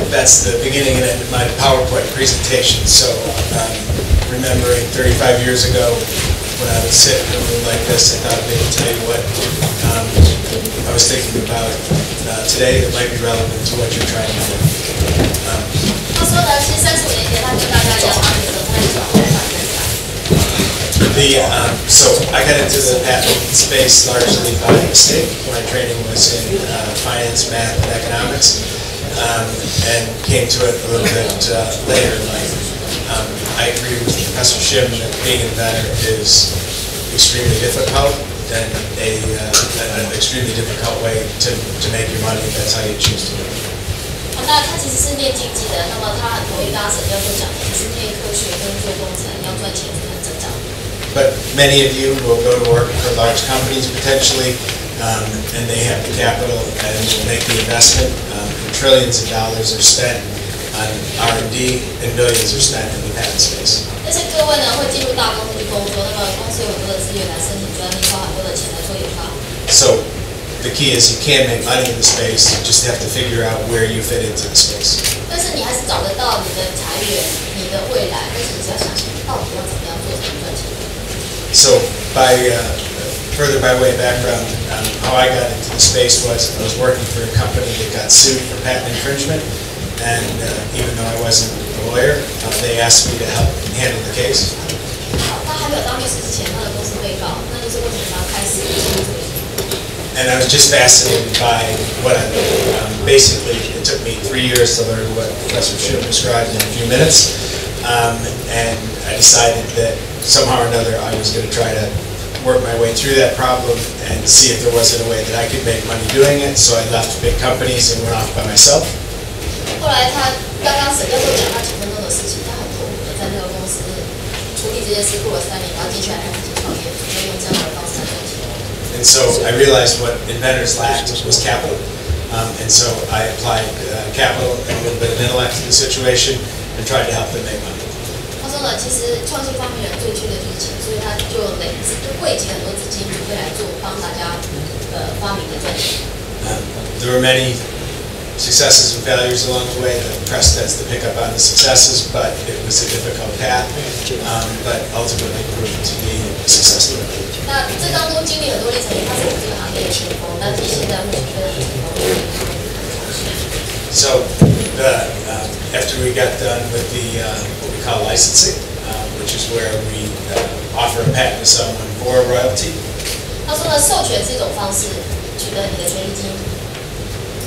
that's the beginning and end of my PowerPoint presentation. So, remembering 35 years ago when I would sit in a room like this, I thought maybe tell you what I was thinking about today that might be relevant to what you're trying to do. So I got into the patent space largely by mistake. My training was in finance, math, and economics, and came to it a little bit later in life. I agree with Professor Shim that being an inventor is extremely difficult and an extremely difficult way to make your money if that's how you choose to do it. 那他其实是念经济的，那么他很同意刚刚沈教授讲的，是念科学跟做工程要赚钱是很正常的。But many of you will go to work for large companies potentially, and they have the capital and will make the investment. Trillions of dollars are spent on R&D, and billions are spent in the patent space. 但是各位呢会进入大公司工作，那么公司有很多的资源来申请专利，花很多的钱来做研发。So the key is you can make money in the space. You just have to figure out where you fit into the space. 但是你还是找得到你的财源、你的未来，但是你只要想想到底要怎么样做才能赚钱。So further by way of background, how I got into the space was I was working for a company that got sued for patent infringement, and even though I wasn't a lawyer, they asked me to help handle the case. 他还没有当律师之前，他的公司被告，那就是为什么他开始进入这个。And I was just fascinated by what I learned. Basically, it took me 3 years to learn what Professor Shim described in a few minutes, and I decided that somehow or another I was going to try to work my way through that problem and see if there wasn't a way that I could make money doing it. So I left big companies and went off by myself. 后来他刚刚沈教授讲他几分钟的事情，他很痛苦的在那个公司处理这件事过了3年，然后接下来他自己创业，准备用这样的方式来赚钱。And so I realized what inventors lacked was capital. And so I applied capital and a little bit of intellect to the situation and tried to help them make money. 他说呢，其实创新发明人最缺的就是钱，所以他就汇集很多资金，准备来做帮大家发明的赚钱。There were many successes and failures along the way. The press tends to pick up on the successes, but it was a difficult path, but ultimately proved to be successful. 那这当中经历很多历程，他是我们这个行业的前锋，但是现在目前非常成功。So, after we got done with the what we call licensing, which is where we offer a patent to someone for a royalty. 他说呢，授权是一种方式，取得你的权利金。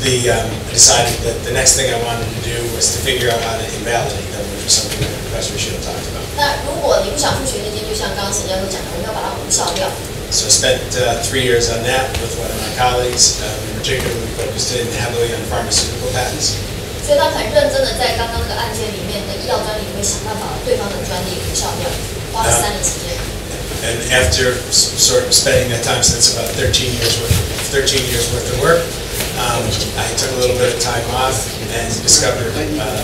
I decided that the next thing I wanted to do was to figure out how to invalidate them, which is something that Professor Shim talked about. 那如果你不想付权利金，就像刚刚沈教授讲的，我们要把它无效掉。So I spent 3 years on that with one of my colleagues, particularly focused in heavily on pharmaceutical patents. 所以他很认真的在刚刚那个案件里面的医药专利里面想办法把对方的专利无效掉，花了3年时间。And after sort of spending that time, so that's about 13 years worth of work, I took a little bit of time off and discovered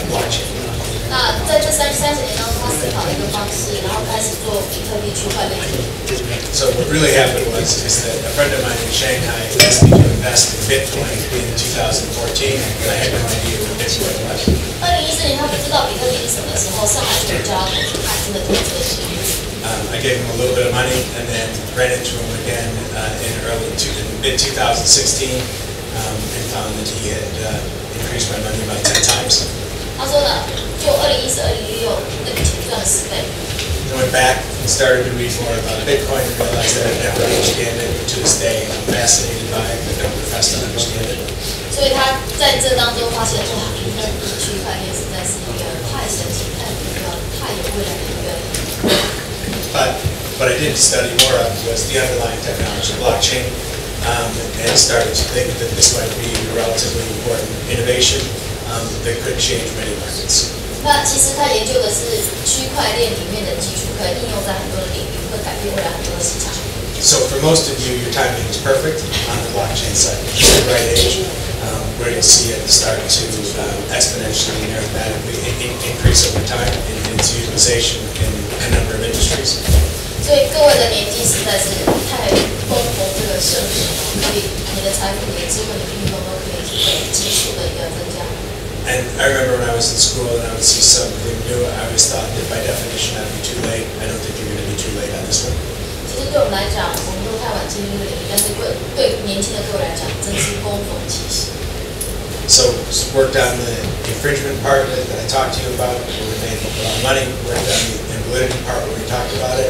blockchain. 那在这30年当中，他思考了一个方式，然后开始做比特币区块链。So what really happened is that a friend of mine in Shanghai asked me to invest in Bitcoin in 2014, and I had no idea what Bitcoin was. 2014年他不知道比特币是什么时候，上海就有叫他投资，他真的投资了起来。I gave him a little bit of money and then ran into him again in mid-2016 and found that he had increased my money about 10 times. 他说呢，就2014、2016那笔钱赚了10倍。I went back and started to read more about Bitcoin and realized that I never understand it. To this day, I'm fascinated by it, but don't profess to understand it. 所以他在这当中发现，哇，比特币区块链实在是一个太神奇、太美妙、太有未来的一个。But what I did study more of was the underlying technology, blockchain, and started to think that this might be a relatively important innovation that could change many markets. 那其实他研究的是区块链里面的技术，可以应用在很多的领域，会改变未来很多的市场。So for most of you, your timing is perfect on the blockchain side. It's the right age, where you'll see it start to exponentially and arithmetically increase over time in its utilization in a number of industries. 所以各位的年纪实在是太丰富这个社会了，可以你的财富、你的智慧、你的运动都可以基础的一个增加。And I remember when I was in school and I would see something new, I always thought that by definition I'd be too late. I don't think you're going to be too late on this one. 其实对我们来讲，我们都太晚进入这个领域，但是对年轻的各位来讲，真是恭逢其时。So worked on the infringement part of it that I talked to you about, where we made a lot of money. Worked on the invalidity part where we talked about it,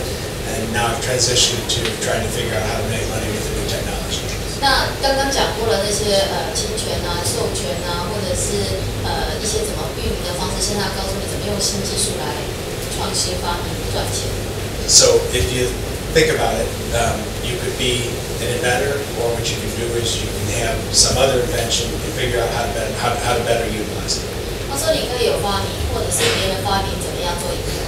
and now I've transitioned to trying to figure out how to make money with the new technology. 那刚刚讲过了那些侵权啊、授权啊，或者是一些怎么运营的方式，现在要告诉你怎么用新技术来创新发明赚钱。So if you think about it, you could be an inventor, or what you can do is you can have some other invention and figure out how to better utilize it. 他说你可以有发明，或者是别人发明怎么样做应用。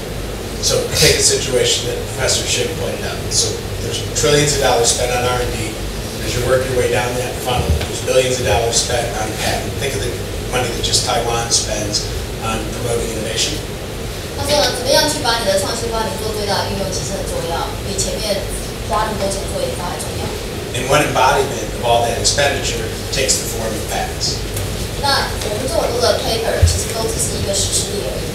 So take a situation that Professor Shin pointed out. So there's trillions of dollars spent on R&D. As you work your way down that funnel, there's billions of dollars spent on patent. Think of the money that just Taiwan spends on promoting innovation. 他说呢，怎么样去把你的创新发明做最大的运用，其实很重要，比前面花那么多钱做研发还重要。And one embodiment of all that expenditure takes the form of patents. 那我们做很多的 paper， 其实都只是一个实施力而已。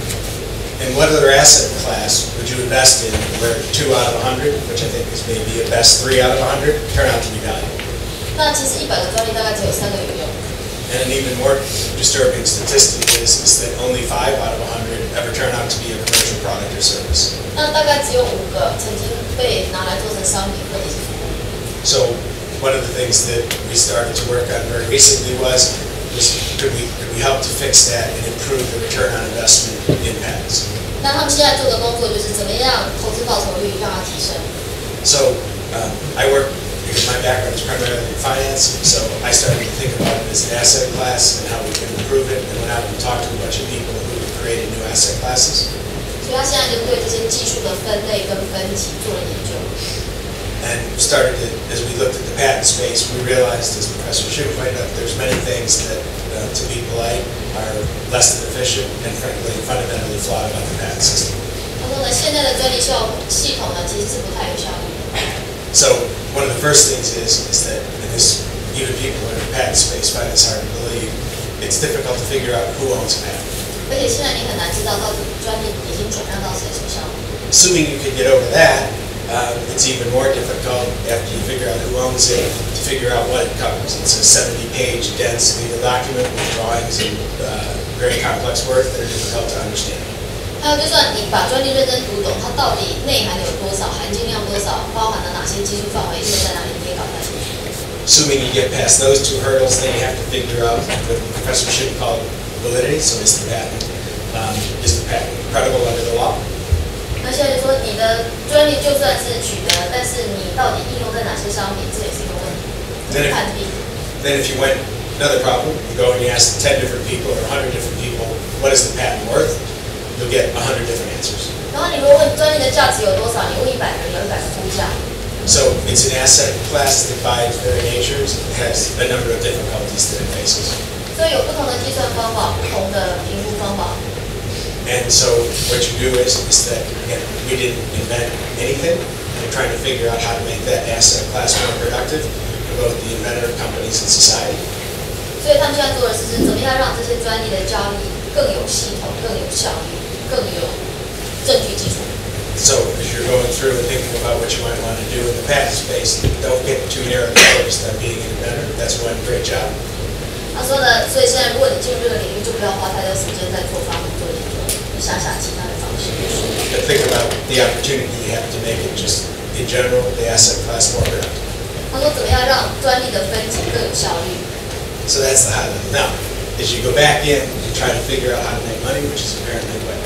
And what other asset class would you invest in where 2 out of 100, which I think is maybe a best 3 out of 100, turn out to be valuable? 那其实100个专利大概只有3个有用。And an even more disturbing statistic is that only 5 out of 100 ever turn out to be a commercial product or service. 那大概只有5个曾经被拿来做成商品或者是服务。So one of the things that we started to work on very recently was could we help to fix that and improve the return on investment in patents? 那他们现在做的工作就是怎么样投资报酬率让它提升。So I work, because my background is primarily in finance, so I started to think about it as an asset class and how we can improve it, and went out and talked to a bunch of people who created new asset classes. 所以他现在就对这些技术的分类跟分级做了研究。And started to, as we looked at the patent space, we realized, as Professor Shin pointed out, there's many things that, to be polite, are less than efficient and frankly fundamentally flawed about the patent system. 他说呢，现在的专利系统呢，其实是不太有效率的。So one of the first things is that, and this, even people in the patent space find this hard to believe, it's difficult to figure out who owns a patent. 而且现在你很难知道到底专利已经转让到谁手上。Assuming you can get over that, it's even more difficult after you figure out who owns it to figure out what it covers. It's a 70-page dense legal document with drawings and very complex words that are difficult to understand. 还有，就算你把专利认真读懂，它到底内涵有多少，含金量多少，包含了哪些技术范围，应用在哪里，你也搞不太清楚。Assuming you get past those 2 hurdles, then you have to figure out what Professor Shin called validity. So is the patent credible under the law? 那现在就说你的专利就算是取得，但是你到底应用在哪些商品，这也是一个问题。判定。Then if you went another problem, you go and you ask 10 different people or 100 different people, what is the patent worth? You'll get 100 different answers. 然后你如果问专利的价值有多少，你问100个人，有100个估价。So it's an asset class that by its very nature has a number of difficulties that it faces. 所以有不同的计算方法，不同的评估方法。And so what you do is that, again, we didn't invent anything. We're trying to figure out how to make that asset class more productive for both the inventor, companies, and society. 所以他们现在做的是怎么样让这些专利的交易更有系统、更有效率、更有证据基础。So as you're going through and thinking about what you might want to do in the patent space, don't get too narrowly focused on being an inventor. That's one great job. 他说呢，所以现在如果你进入这个领域，就不要花太多时间在做发明、做研究，你想想其他的方式。But think about the opportunity you have to make it just in general, the asset class more productive. 他说怎么样让专利的分级更有效率。So that's the high level. Now, as you go back in and try to figure out how to make money, which is apparently what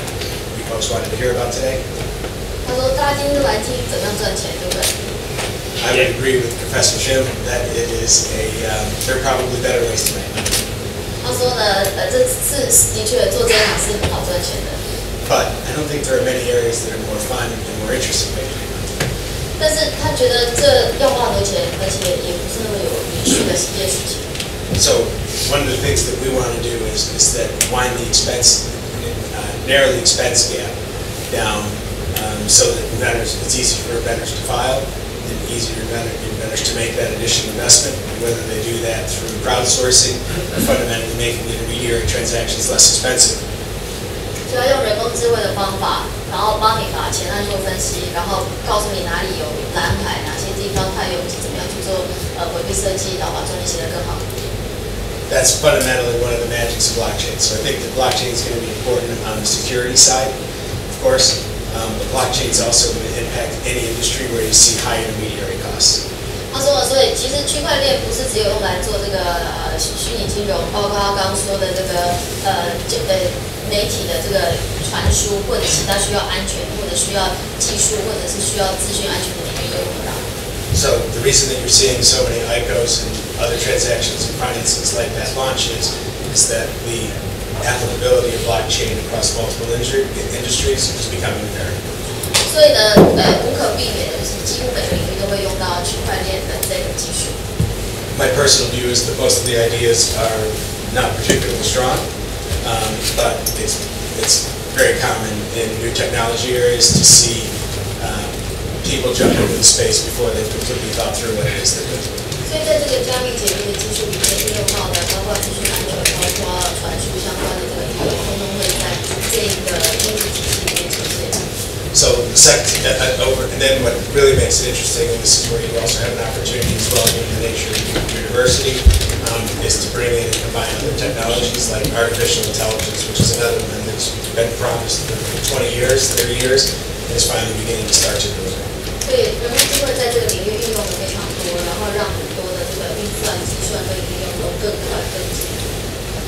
you folks wanted to hear about today. 他说大家今天都来听怎样赚钱，对不对？ I would agree with Professor Shin that it is there are probably better ways to make money. 他说呢，这是的确做这一行是很好赚钱的。But I don't think there are many areas that are more fun and more interesting ways to make money. 但是他觉得这要花很多钱，而且也不是那么有趣的一件事情。So one of the things that we want to do is that wind the narrow the expense gap down so that it's easy for inventors to file. and easier inventors to make that additional investment, whether they do that through crowdsourcing or fundamentally making intermediary transactions less expensive. 就要用人工智慧的方法，然后帮你把钱案做分析，然后告诉你哪里有蓝海，哪些地方它有怎么样去做回避设计，然后把专利写得更好。That's fundamentally one of the magics of blockchain. So I think that blockchain is going to be important on the security side, of course. But blockchain is also going to impact any industry where you see high intermediary costs. 他说，所以其实区块链不是只有用来做这个虚拟金融，包括他刚刚说的这个媒体的这个传输，或者其他需要安全，或者需要技术，或者是需要资讯安全的领域都用得到。So the reason that you're seeing so many ICOs and other transactions and financings like that launch is that the applicability of blockchain across multiple industries is becoming apparent. 所以呢，无可避免的就是几乎每个领域都会用到区块链的这个技术。My personal view is that most of the ideas are not particularly strong, but it's very common in new technology areas to see people jump into the space before they've completely thought through what it is they're doing. 所以在这个加密解密的技术里面运用到的，包括资讯安全，包括传输相关的这个应用，通通会在这个经济体系里面呈现。So and then what really makes it interesting, and this is where you also have an opportunity as well, given the nature of your university, is to bring in and combine other technologies like artificial intelligence, which is another one that's been promised for 20 years, 30 years, and is finally beginning to start to deliver. 所以人工智慧在这个领域运用的非常多，然后让很多的这个运算、计算跟应用都更快更捷。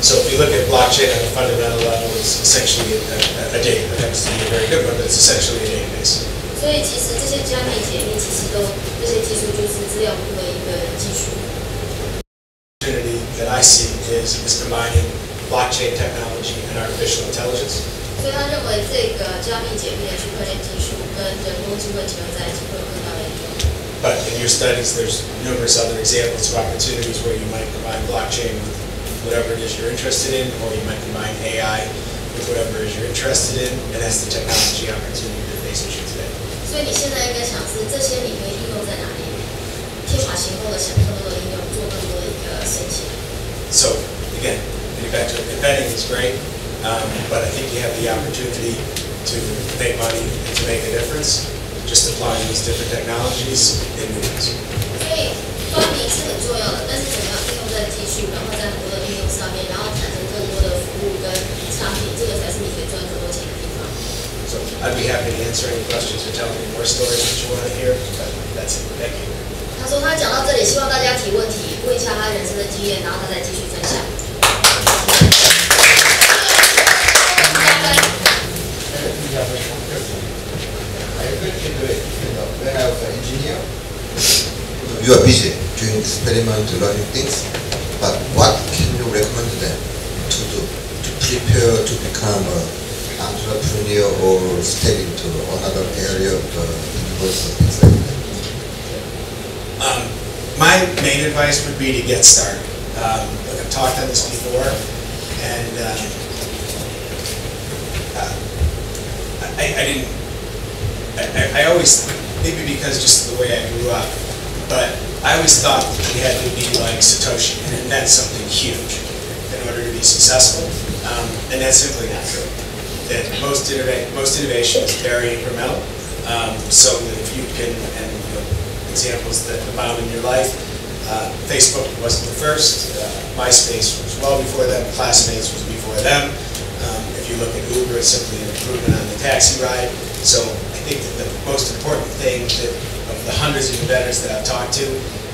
So if you look at blockchain on a fundamental level, it's essentially a data. It happens to be a very good one, but it's essentially a database. 所以其实这些加密解密其实都这些技术就是资料库的一个技术。Opportunity that I see is combining blockchain technology and artificial intelligence. 所以他认为这个加密解密的区块链技术跟人工智慧结合在一起会有更大的应用。But in your studies, there's numerous other examples of opportunities where you might combine blockchain with whatever it is you're interested in, or you might combine AI with whatever it is you're interested in, and that's the technology opportunity that faces you today. 所以你现在应该想是这些你可以应用在哪里？天马行空的想更多的应用，做更多的一个申请。So again, getting back to it, inventing is great, but I think you have the opportunity to make money and to make a difference, just applying these different technologies in new ways. 所以发明是很重要的，但是怎么样应用在技术，然后在很多的应用上面，然后产生更多的服务跟产品，这个才是你可以赚更多钱的地方。So I'd be happy to answer any questions or tell any more stories that you want to hear, but that's it. Thank you. 他说他讲到这里，希望大家提问题，问一下他人生的经验，然后他再继续分享。When I was an engineer, you are busy doing experiment, learning things, but what can you recommend them to do to prepare to become an entrepreneur or step into another area of the universe or things like that? My main advice would be to get started. Look, I've talked on this before, and I always, maybe because just the way I grew up, but I always thought that you had to be like Satoshi and invent something huge in order to be successful, and that's simply not true. That most innovation is very incremental, so that if you can, and examples that abound in your life, Facebook wasn't the first, MySpace was well before them, Classmates was before them. If you look at Uber, it's simply an improvement on the taxi ride. So I think that the most important thing that of the hundreds of inventors that I've talked to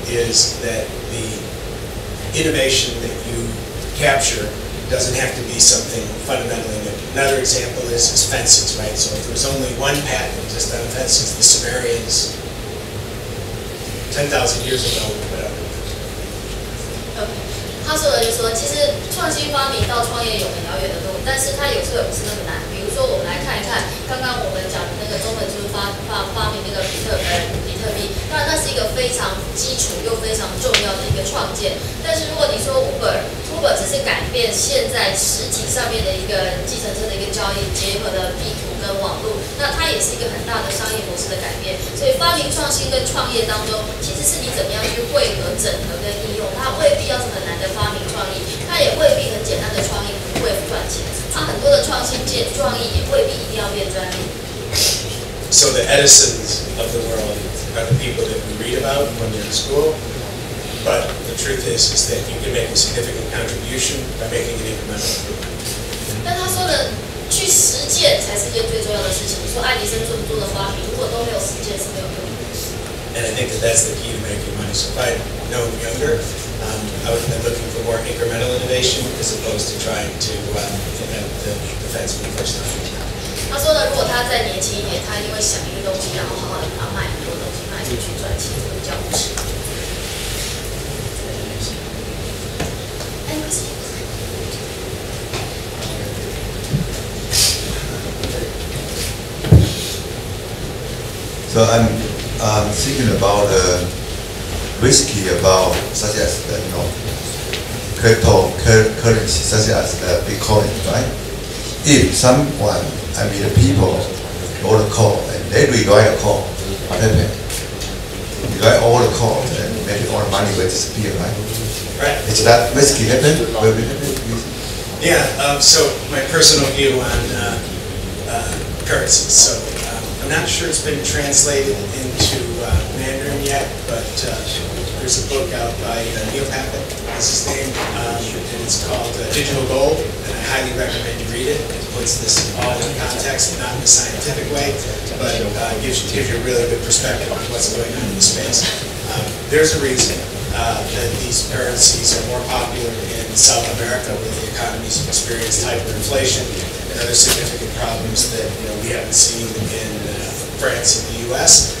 is that the innovation that you capture doesn't have to be something fundamentally new. Another example is fences, right? So if there was only one patent just on fences, the Sumerians 10,000 years ago would put up. 他说的就是说，其实创新发明到创业有很遥远的路，但是它有时候也不是那么难。比如说，我们来看一看刚刚我们讲的那个中文就是发明那个比特币，当然那是一个非常基础又非常重要的一个创建。但是如果你说 Uber 只是一是改变现在实体上面的一个计程车的一个交易，结合了地图跟网络，那它也是一个很大的商业模式的改变。所以发明创新跟创业当中，其实是你怎么样去汇合、整合跟应用，它未必要是很难的发明创意，它也未必很简单的创意不会赚钱，它很多的创意也未必一定要变专利。So the Edisons of the world are the people that we read about when we're in school, but the truth is that you can make a significant contribution by making an incremental improvement. 但他说的，去实践才是一件最重要的事情。你说爱迪生做的发明，如果都没有实践是没有用的。And I think that that's the key to making money. So if I'd known younger, I would have been looking for more incremental innovation as opposed to trying to invent the fence for the first time. 他说呢，如果他再年轻一点，他一定会想一个东西，然后好好的把它卖很多东西卖出去赚钱，这个叫务实。So I'm thinking about risky about such as cryptocurrency such as the Bitcoin, right? If someone, the people wrote a code and they rewrite a code, what happened? Rewrite all the code and maybe all the money will disappear, right? Right. Is that risky happen? Will it happen? Yeah. So my personal view on currencies. So I'm not sure it's been translated into Mandarin yet, but there's a book out by Neil Papert, that's his name, and it's called Digital Gold, and I highly recommend you read it. It puts this all in context, not in a scientific way, but gives you a really good perspective on what's going on in the space. There's a reason that these currencies are more popular in South America, where the economies have experienced hyperinflation and other significant problems that we haven't seen in France and the U.S.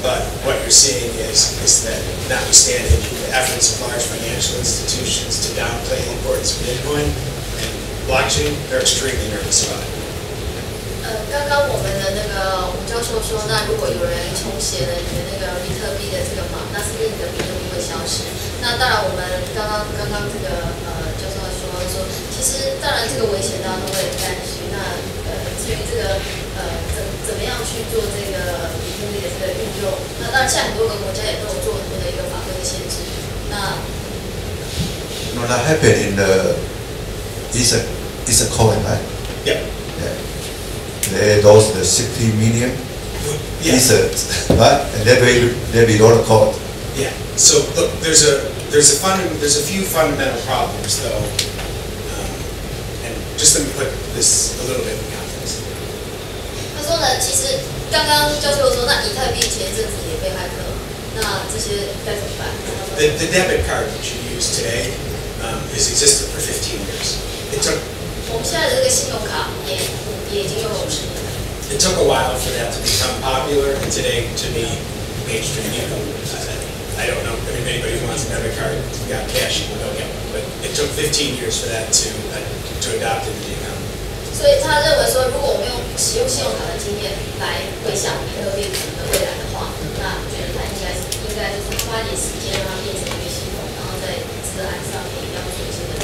But what you're seeing is that notwithstanding the efforts of large financial institutions to downplay the importance of Bitcoin and blockchain, they're extremely nervous about it. 刚刚我们的那个吴教授说，那如果有人重写了你的那个比特币的这个码，那是不是你的比特币会消失？那当然，我们刚刚这个教授说，其实当然这个危险大家都会很担心。那至于这个怎么样去做这个比特币的这个运用，那当然现在很多个国家也都有做很多的一个法规的限制。那that happened in the it's a coin, right? Yep. Yeah. They lost the 60 million pieces, right? And they below the code. Yeah. So look, there's a few fundamental problems though, and just let me put this a little bit in context. 他说呢，其实刚刚教授说，那以太币前一阵子也被骇客，那这些该怎么办？ The debit card that you use today has existed for 15 years. It took 我们现在的这个信用卡也已经用了50年了。It took a while for that to become popular, and today to be mainstream. I don't know if anybody who wants a debit card, you got cash, you can go get one. But it took 15 years for that to adopt into the economy. 所以他认为说，如果我们使用信用卡的经验来回想比特币可能未来的话，那觉得它应该就是花点时间让它变成一个系统，然后在治安上面要做一些的。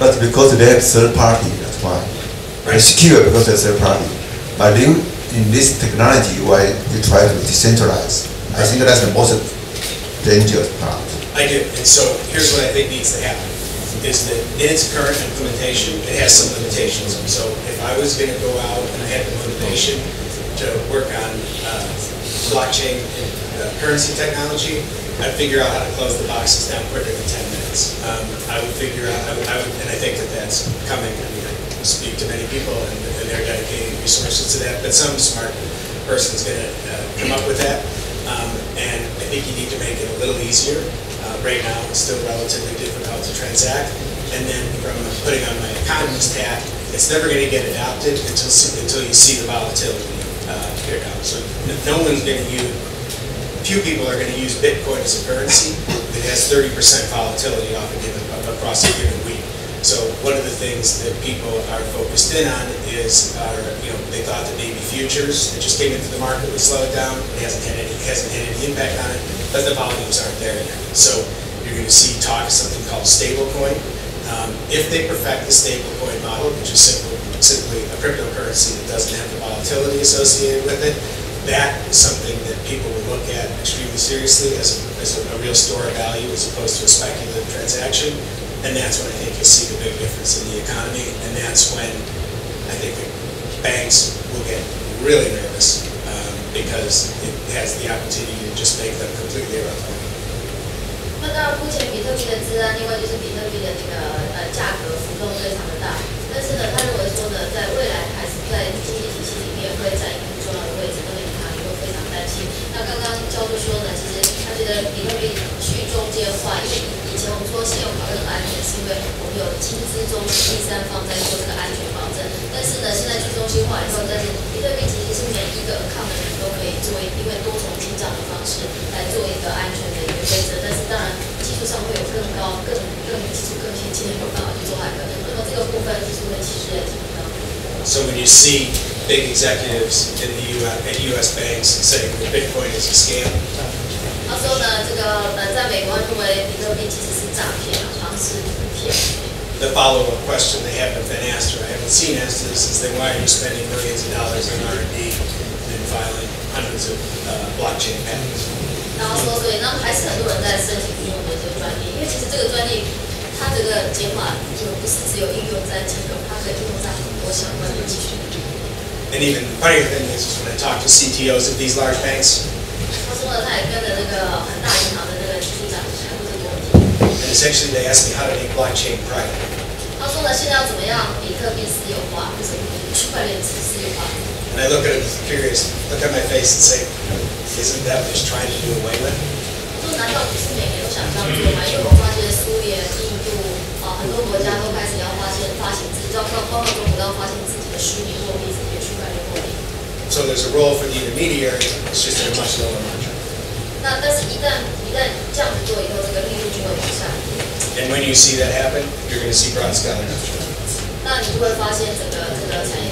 But because they have third party, that's why. It's secure because they're third party. But in this technology, why we try to decentralize? I think that's the most dangerous part. I do, and so here's what I think needs to happen, is that in its current implementation, it has some limitations. So if I was going to go out and I had the motivation to work on blockchain and currency technology, I'd figure out how to close the boxes down quicker than 10 minutes. I would figure out, and I think that that's coming. I mean, I speak to many people and they're dedicating resources to that, but some smart person's going to come up with that. And I think you need to make it a little easier. Right now, it's still relatively difficult to transact. And then from putting on my economist hat, it's never going to get adopted until you see the volatility pick up. So no one's going to use. Few people are going to use Bitcoin as a currency that has 30% volatility across a given week. So one of the things that people are focused in on is, they thought that maybe futures that just came into the market would slow it down. It hasn't had any impact on it, but the volumes aren't there yet. So you're going to see talk of something called stablecoin. If they perfect the stablecoin model, which is simply a cryptocurrency that doesn't have the volatility associated with it, that is something that people will look at extremely seriously as a real store of value as opposed to a speculative transaction. And that's when I think you'll see the big difference in the economy. And that's when I think the banks will get really nervous because it has the opportunity to just make them completely irrelevant. 那当然，目前比特币的治安，另外就是比特币的那个价格浮动非常的大。但是呢，他认为说呢，在未来还是在经济体系里面会占一个很重要的位置，那么银行也会非常担心。那刚刚教授说呢，其实他觉得比特币去中间化，因为以前我们说信用卡更安全，是因为我们有金资中心第三方在做这个安全保证。但是呢，现在去中心化以后，但是比特币其实是每一个account的人都可以作为因为多重进账的方式来做一个安全的一个规则。但是当然技术上会有更高、更技术更先进的有办法去做骇客。那么这个部分技术分析师也提到。So when you see big executives in the U.S. banks saying that Bitcoin is a scam. 他说呢，这个在美国认为比特币其实是诈骗啊，好像是骗。The follow-up question they haven't been asked, or I haven't seen asked this, is then why are you spending millions of dollars on R&D and filing hundreds of blockchain patents? 然后说，所以那还是很多人在申请应用的这个专利，因为其实这个专利它这个解法就不是只有应用在金融，它可以应用在很多相关的技术。And even the funnier thing is when I talk to CTOs of these large banks, 他说呢，他也跟着那个很大银行的那个局长谈过这个问题。and essentially they ask me how to make blockchain private. 他说呢，现在要怎么样比特币私有化，或者区块链私有化？ And I look at it curious, look at my face and say, isn't that what he's trying to do away with? 他说难道不是每个人都想这样做吗？因为我发现苏联、印度很多国家都开始要发行自己，包括中国要发行自己的虚拟货币、自己的区块链货币。So there's a role for the intermediary, it's just at a much lower margin. 那但是一旦这样子做以后，这个利率就会往下。And when you see that happen, you're going to see broad scale adoption. 那你就会发现整个产业